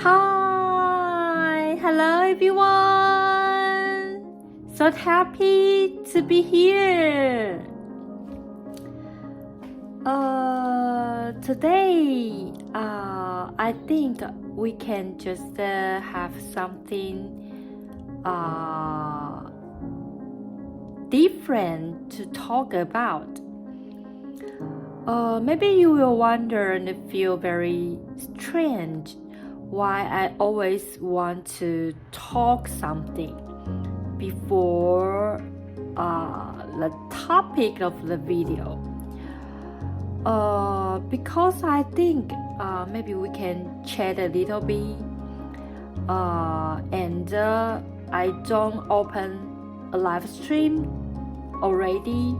Hi, hello everyone. So happy to be here. Today, I think we can just have something different to talk about. Maybe you will wonder and feel very strange why I always want to talk something before the topic of the video. Because I think maybe we can chat a little bit and I don't open a live stream already,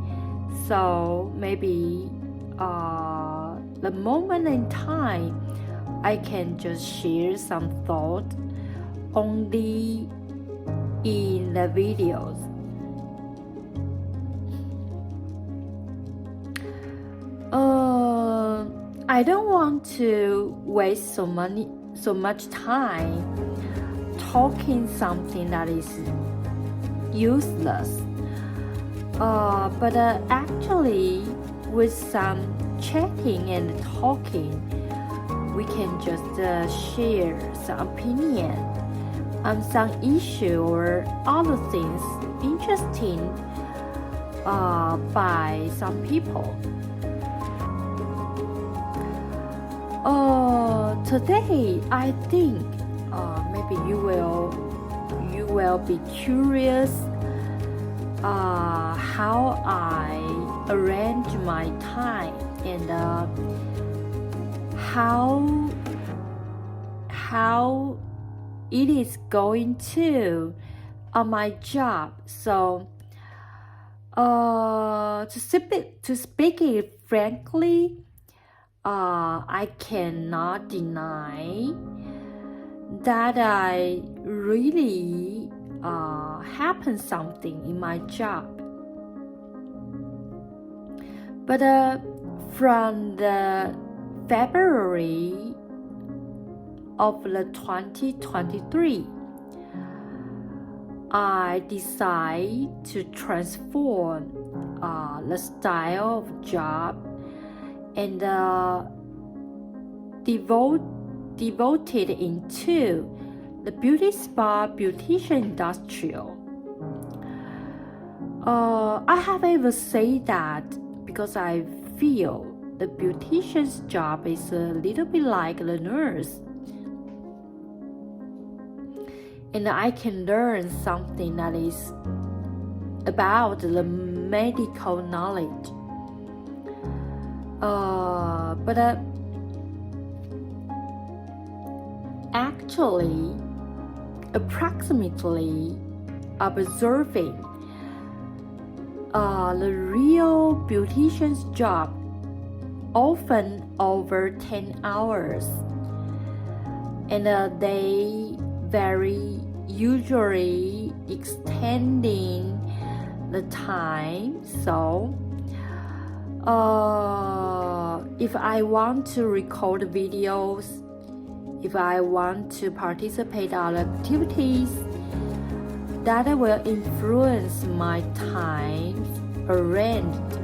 so maybe the moment in time I can just share some thought only in the videos. I don't want to waste so much time talking something that is useless. But actually, with some chatting and talking, we can just share some opinion on some issue or other things interesting by some people. Today, I think maybe you will be curious how I arrange my time and how it is going to on my job. So to speak it frankly, I cannot deny that I really happened something in my job. But from the February of the 2023, I decided to transform the style of job and devoted into the beauty spa beautician industrial. I have ever said that because I feel the beautician's job is a little bit like the nurse, and I can learn something that is about the medical knowledge. But actually, approximately observing the real beautician's job often over 10 hours, and they very usually extending the time. So if I want to record videos, if I want to participate in activities that will influence my time arranged,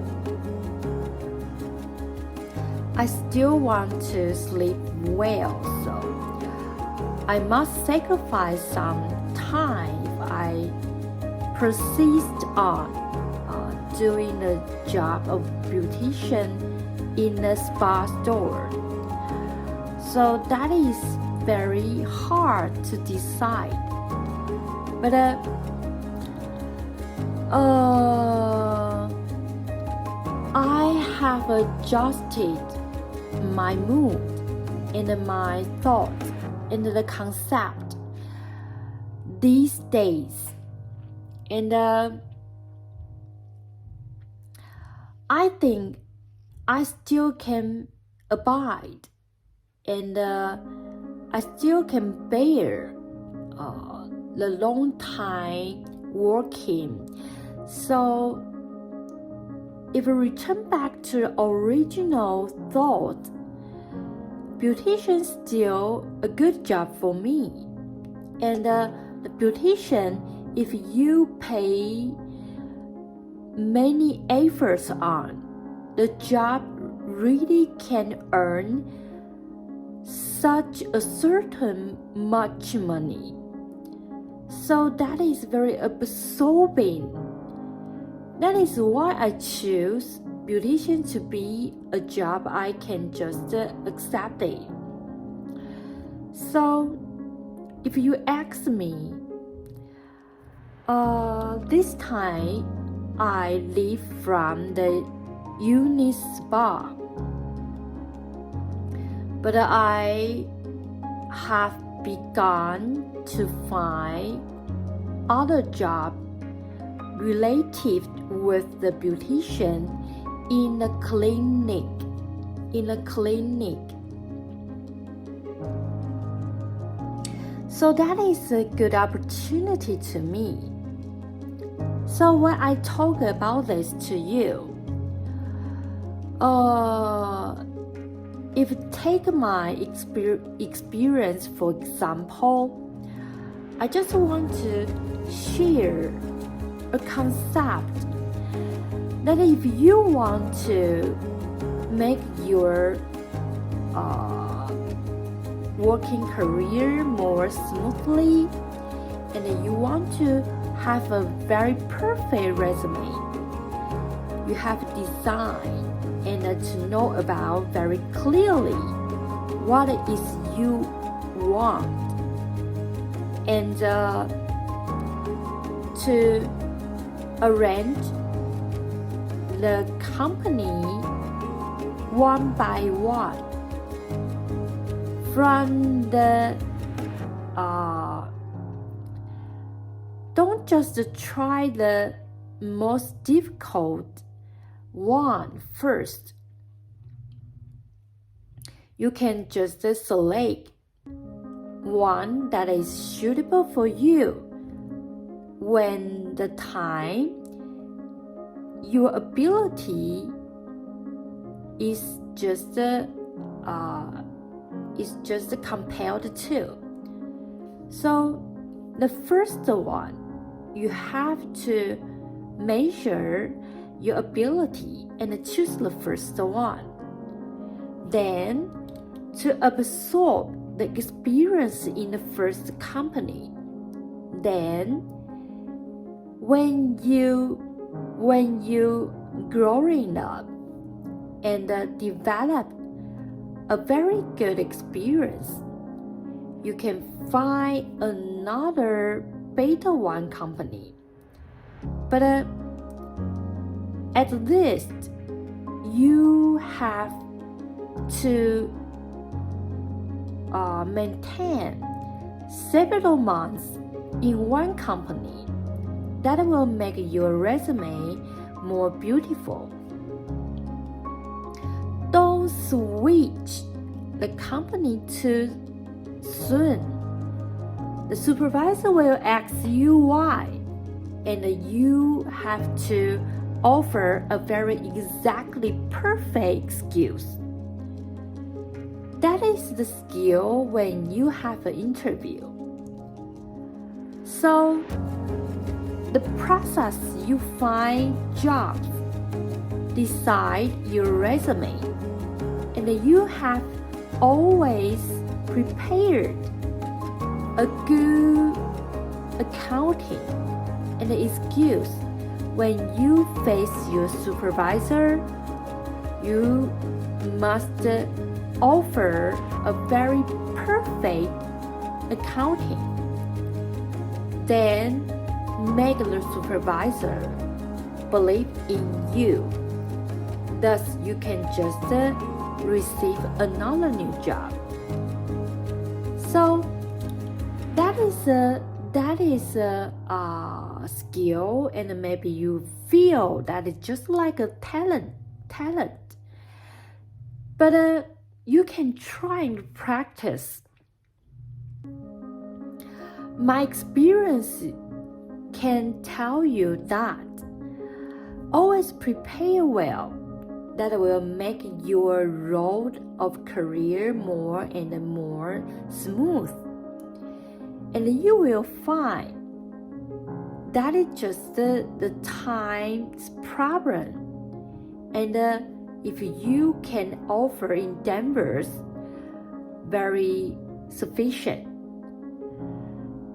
I still want to sleep well, so I must sacrifice some time if I persist on doing the job of beautician in a spa store. So that is very hard to decide. But I have adjusted my mood and my thoughts and the concept these days, and I think I still can abide, and I still can bear the long time working. So if we return back to the original thought, beautician still a good job for me. And the beautician, if you pay many efforts on, the job really can earn such a certain much money. So that is very absorbing. That is why I choose beautician to be a job I can just accept it. So if you ask me, this time I leave from the uni spa, but I have begun to find other job related with the beautician in a clinic. So that is a good opportunity to me. So when I talk about this to you, if take my experience for example, I just want to share a concept that if you want to make your working career more smoothly, and you want to have a very perfect resume, you have to design and to know about very clearly what is you want, and to arrange the company one by one from the don't just try the most difficult one first. You can just select one that is suitable for you when the time your ability is just compared to. So the first one, you have to measure your ability and choose the first one. Then to absorb the experience in the first company. Then when you growing up and develop a very good experience, you can find another better one company. But at least you have to maintain several months in one company. That will make your resume more beautiful. Don't switch the company too soon. The supervisor will ask you why, and you have to offer a very exactly perfect excuse. That is the skill when you have an interview. So the process you find jobs, decide your resume, and you have always prepared a good accounting and excuse. When you face your supervisor, you must offer a very perfect accounting. Then make the supervisor believe in you. Thus, you can just receive another new job. So that is a skill, and maybe you feel that it's just like a talent. But you can try and practice. My experience can tell you that always prepare well that will make your road of career more and more smooth. And you will find that is just the time's problem. And if you can offer endeavors very sufficient,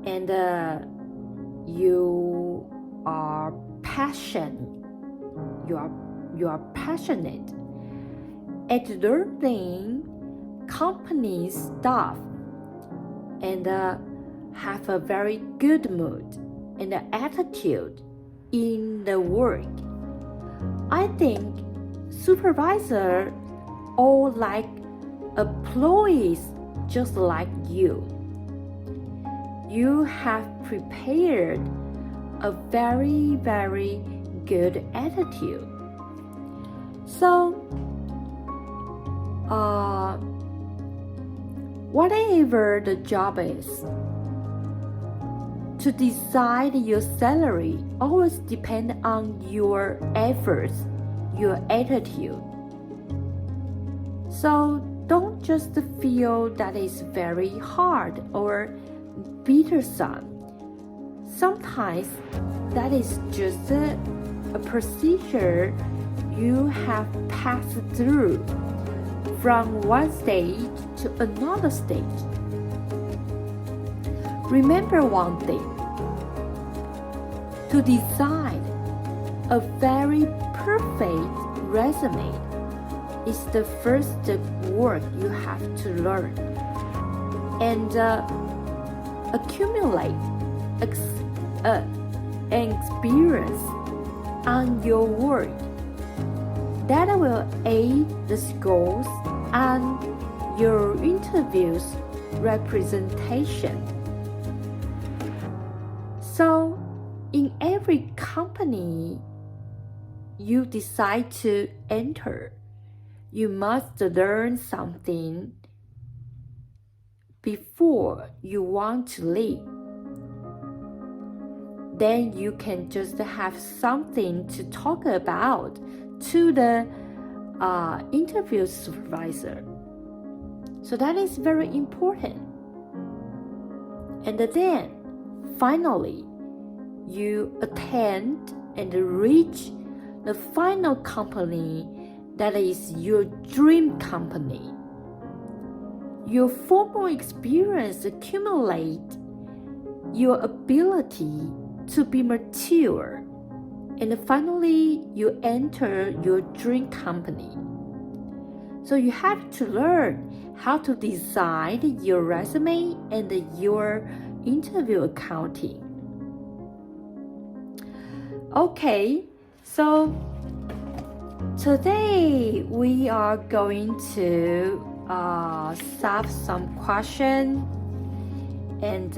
and you are passionate at learning company stuff, and have a very good mood and attitude in the work, I think supervisor or like employees just like you have prepared a very, very good attitude. So whatever the job is, to decide your salary always depend on your efforts, your attitude. So don't just feel that it's very hard or burdensome. Sometimes that is just a procedure you have passed through from one stage to another stage. Remember one thing: to design a very perfect resume is the first work you have to learn and accumulate experience on your work that will aid the scores and your interview's representation. So, in every company you decide to enter, you must learn something before you want to leave. Then you can just have something to talk about to the interview supervisor. So that is very important. And then finally, you attend and reach the final company that is your dream company. Your formal experience accumulate your ability to be mature, and finally you enter your dream company. So you have to learn how to design your resume and your interview accounting. Okay, so today we are going to solve some question, and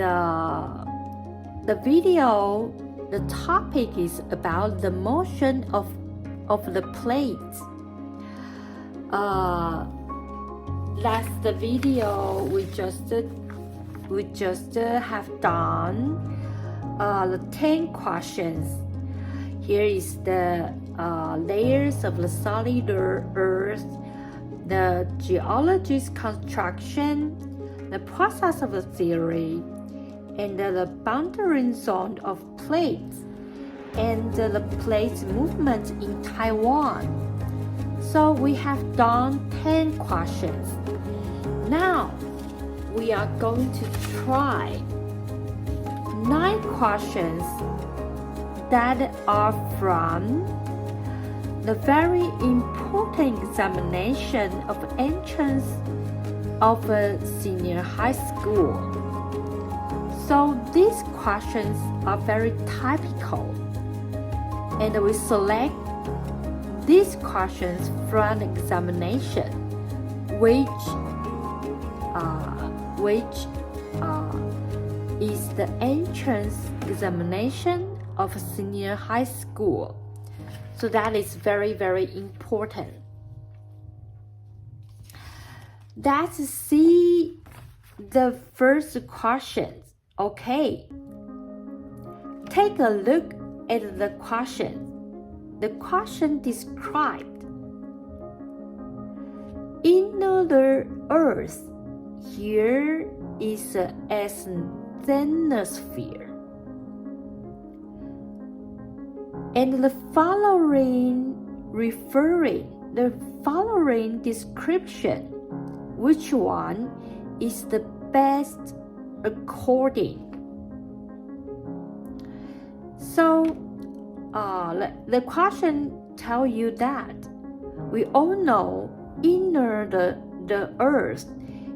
the video, the topic is about the motion of the plates. That's the video we just have done the 10 questions. Here is the layers of the solid earth, the geology's construction, the process of the theory, and the boundary zone of plates, and the plate movement in Taiwan. So we have done 10 questions. Now we are going to try 9 questions that are from the very important examination of entrance of a senior high school. So these questions are very typical, and we select these questions from the examination, which is the entrance examination of a senior high school. So that is very, very important. Let's see the first question. Okay, take a look at the question. The question described near the Earth, here is a asthenosphere. And the following description, which one is the best according? So, the question tell you that we all know inner the Earth,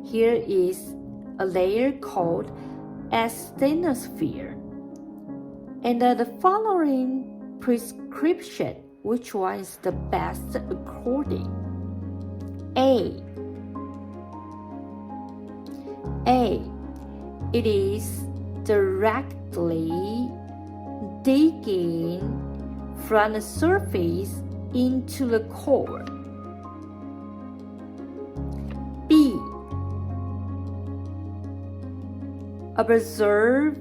here is a layer called asthenosphere. And the following prescription, which one is the best according? A. It is directly digging from the surface into the core. B. Observe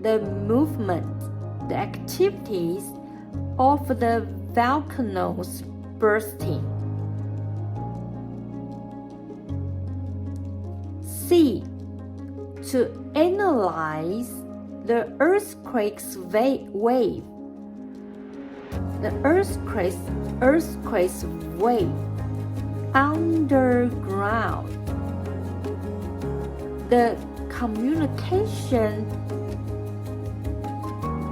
the movement, the activities of the volcanoes bursting. C. To analyze the earthquake's wave. The earthquake's wave underground. The communication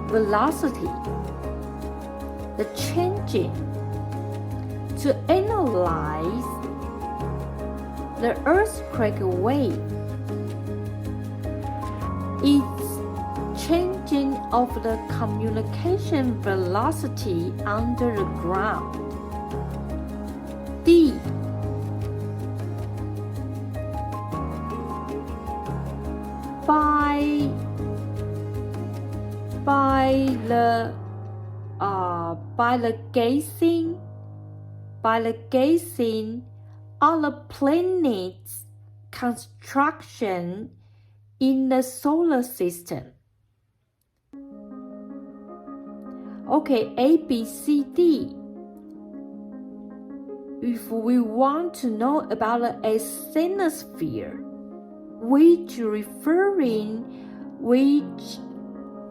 velocity, the changing. To analyze the earthquake wave, its changing of the communication velocity under the ground. D. By the gazing on the planet's construction in the solar system. Okay, A, B, C, D. If we want to know about the asthenosphere, which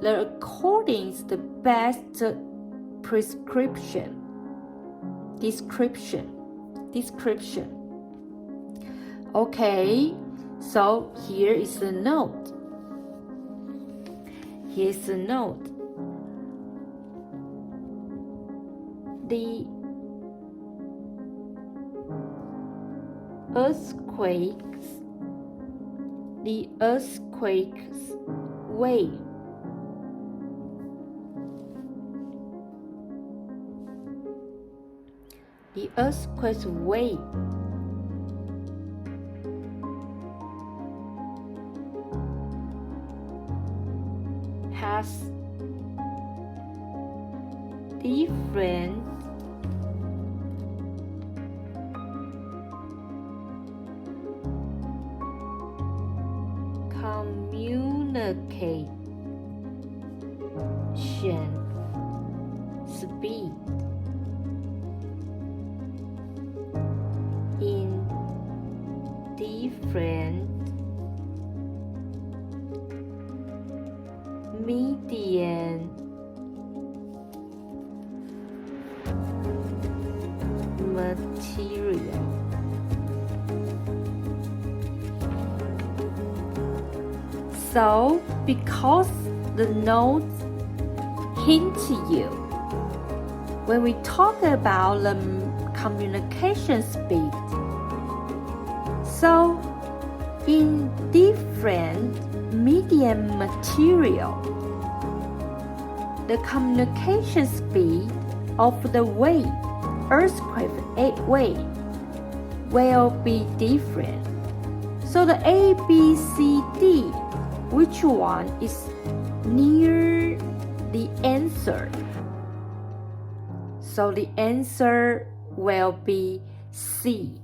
the according is the best description. Okay, so here is the note. Here's the note. The earthquake's wave has different communication speed in different medium material. So, because the notes hint you, when we talk about the communication speed, so in different medium material, the communication speed of the earthquake wave will be different. So the A, B, C, D, which one is near the answer? So the answer will be C.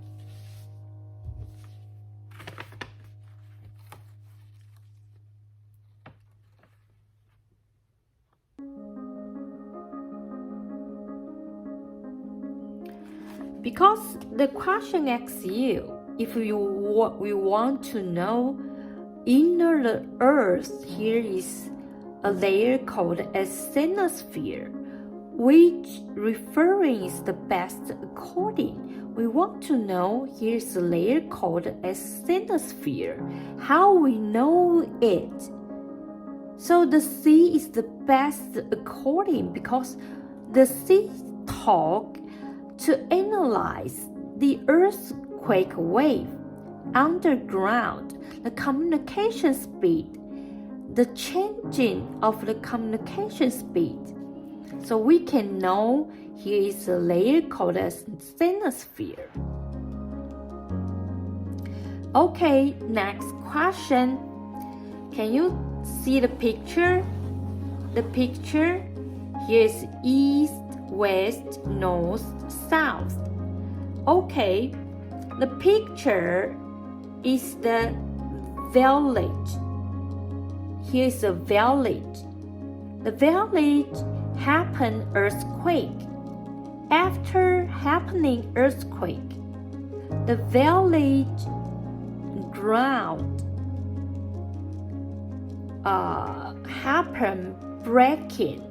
Because the question asks you, if we want to know inner the Earth, here is a layer called asthenosphere, which referring is the best according. We want to know here's a layer called asthenosphere. How we know it? So the sea is the best according because the sea talk to analyze the earthquake wave underground, the communication speed, the changing of the communication speed. So we can know here is a layer called asthenosphere. Okay, next question. Can you see the picture? The picture here is east, west, north, south. Okay, the picture is the village. Here is a village. The village happened earthquake. After happening earthquake, the village ground happened breaking,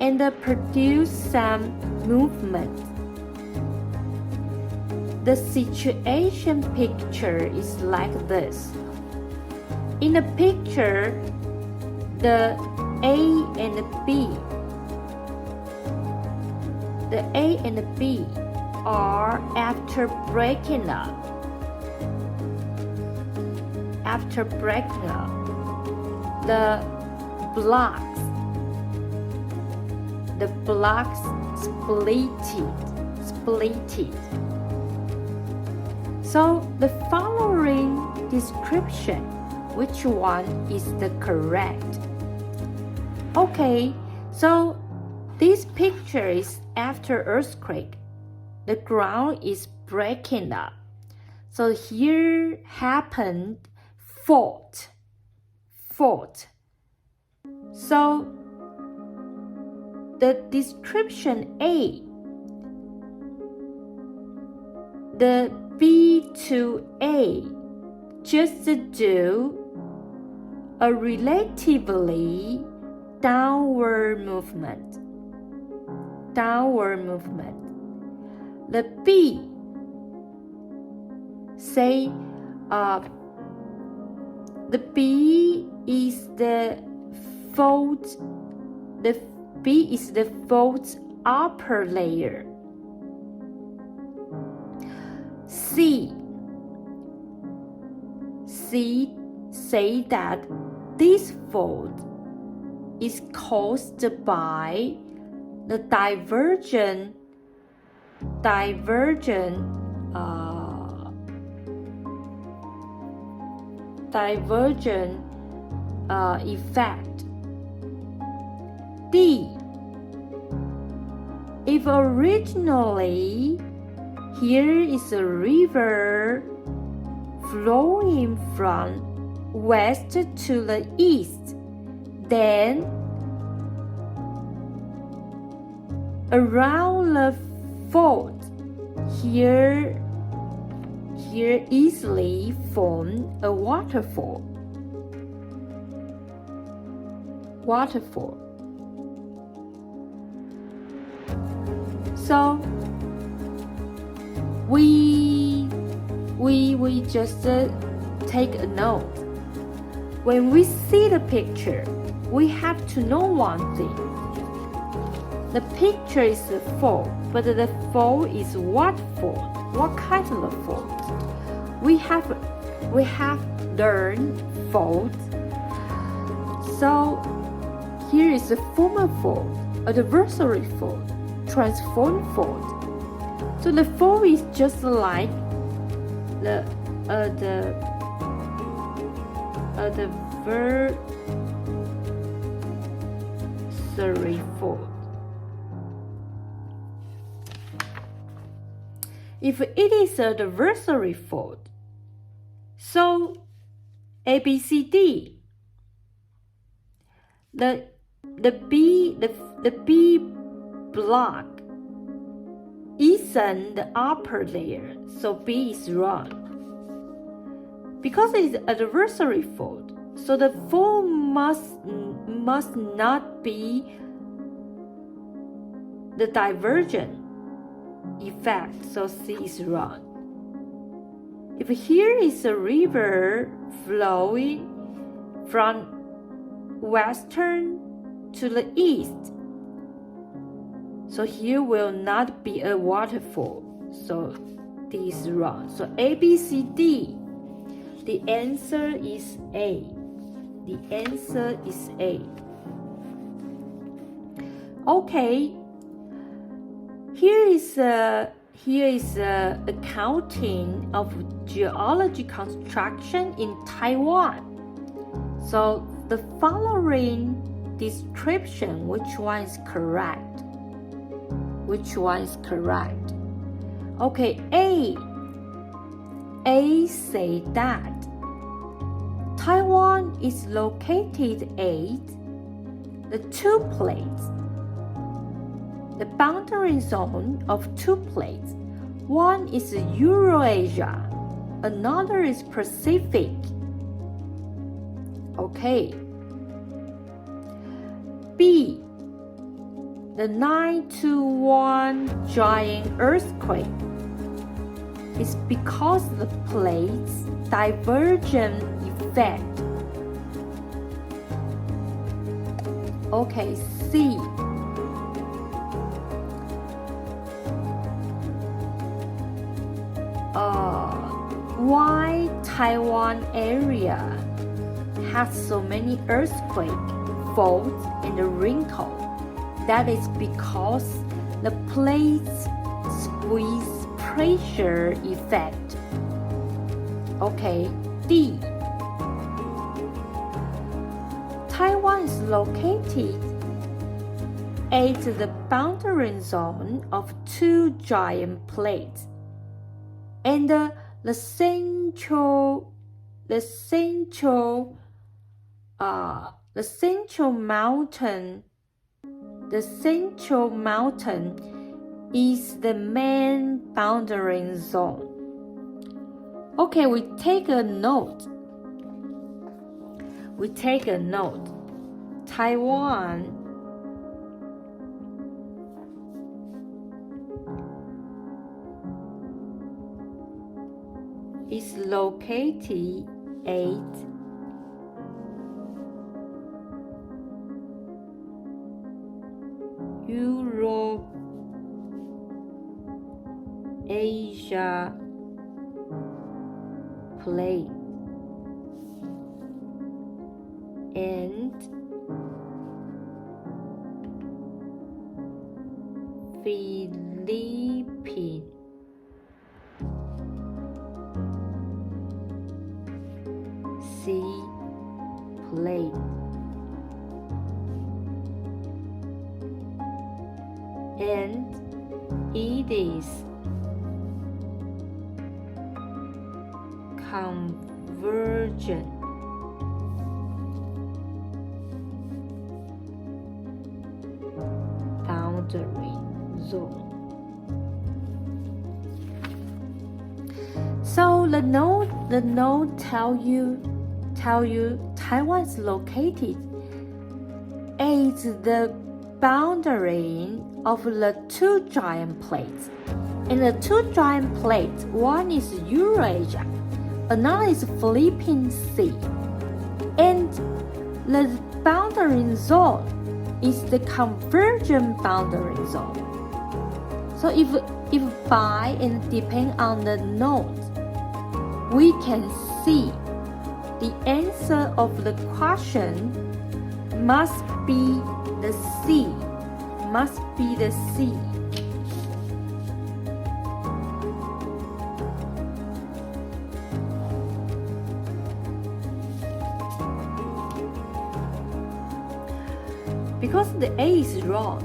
and produce some movement. The situation picture is like this. In the picture, the A and B are after breaking up. The blocks splitted. So the following description, which one is the correct? Okay, so this picture is after earthquake. The ground is breaking up. So here happened fault. So the description A, the B to A just do a relatively downward movement. The B say the B is the fault. The B is the fault's upper layer. C say that this fault is caused by the divergent effect. D, if originally here is a river flowing from west to the east, then around the fault here easily form a waterfall. So we just take a note. When we see the picture, we have to know one thing. The picture is a fault, but the fault is what fault? What kind of a fault? We have learned fault. So here is a former fault, adversary fault, transform fault. So the fault is just like the adversary fault. If it is an adversary fault, so A, B, C, D, the B block isn't the upper layer, so B is wrong. Because it's adversary fold, so the fold must not be the divergent effect, so C is wrong. If here is a river flowing from western to the east, so here will not be a waterfall, so D is wrong. So A, B, C, D, the answer is A. The answer is A. Okay, here is a accounting of geology construction in Taiwan. So the following description, which one is correct? Which one is correct? Okay, A say that Taiwan is located at the two plates, the boundary zone of two plates. One is Eurasia, another is Pacific. Okay. B, the 921 giant earthquake is because the plates divergent effect. Okay, C, why Taiwan area has so many earthquake faults and wrinkles? That is because the plates squeeze pressure effect. Okay, D, Taiwan is located at the boundary zone of two giant plates, and the central mountain is the main boundary zone. Okay, we take a note. Taiwan is located at Eurasia plate and Philippine Sea plate, and it is convergent boundary zone. So the note tell you Taiwan is located at the boundary of the two giant plates. In the two giant plates, one is Eurasia, another is Philippine Sea, and the boundary zone is the convergent boundary zone. So if by and depend on the note, we can see the answer of the question must be the C. Must be the C. Because the A is wrong.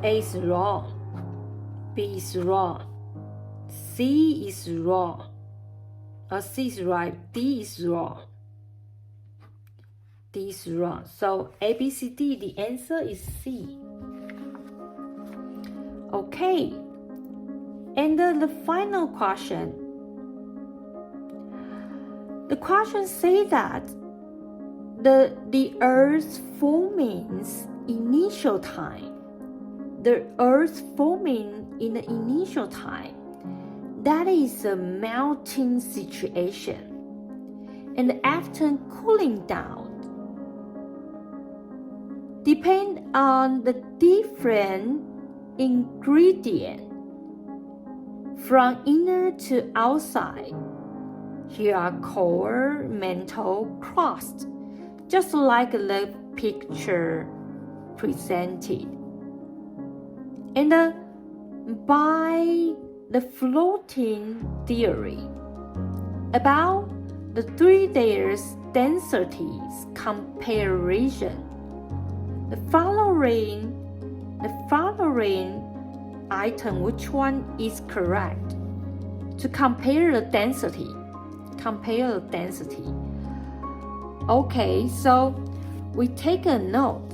A is wrong. B is wrong. C is wrong. C is right. D is wrong. D is wrong. So A, B, C, D, the answer is C. Okay, and the final question. The question says that the Earth's forming's initial time, the Earth's forming in the initial time, that is a melting situation. And after cooling down, depend on the different ingredient from inner to outside. Here are core, mantle, crust, just like the picture presented. And by the floating theory, about the 3 layers densities comparison, the following item, which one is correct? To compare the density. Okay, so we take a note.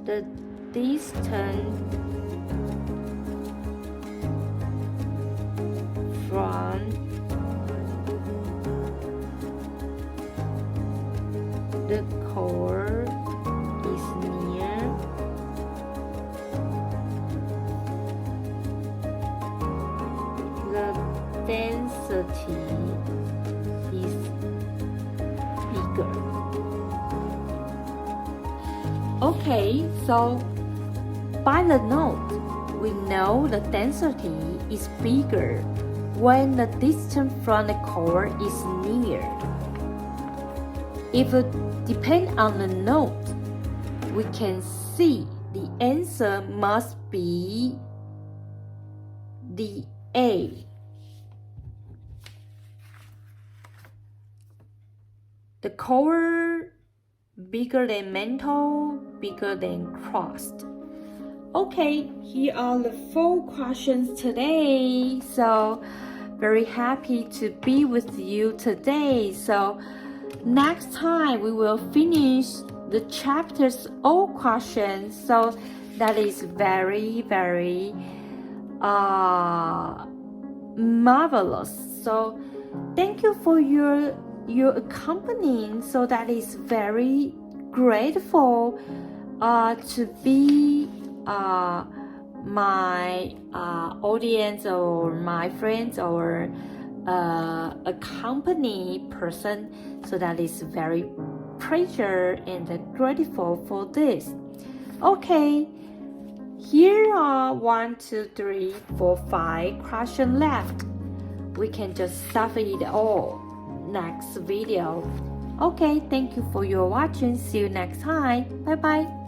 The distance from the core is near the density is bigger. Okay, so by the note, we know the density is bigger when the distance from the core is near. If it depends on the note, we can see the answer must be the A. The core bigger than mantle, bigger than crust. Okay, here are the 4 questions today. So, very happy to be with you today. So, next time we will finish the chapter's all questions. So, that is very, very marvelous. So, thank you for your accompanying. So, that is very grateful to be my audience or my friends or a company person. So that is very pleasure and grateful for this. Okay, here are 1, 2, 3, 4, 5 questions left. We can just solve it all next video. Okay, thank you for your watching. See you next time. Bye bye.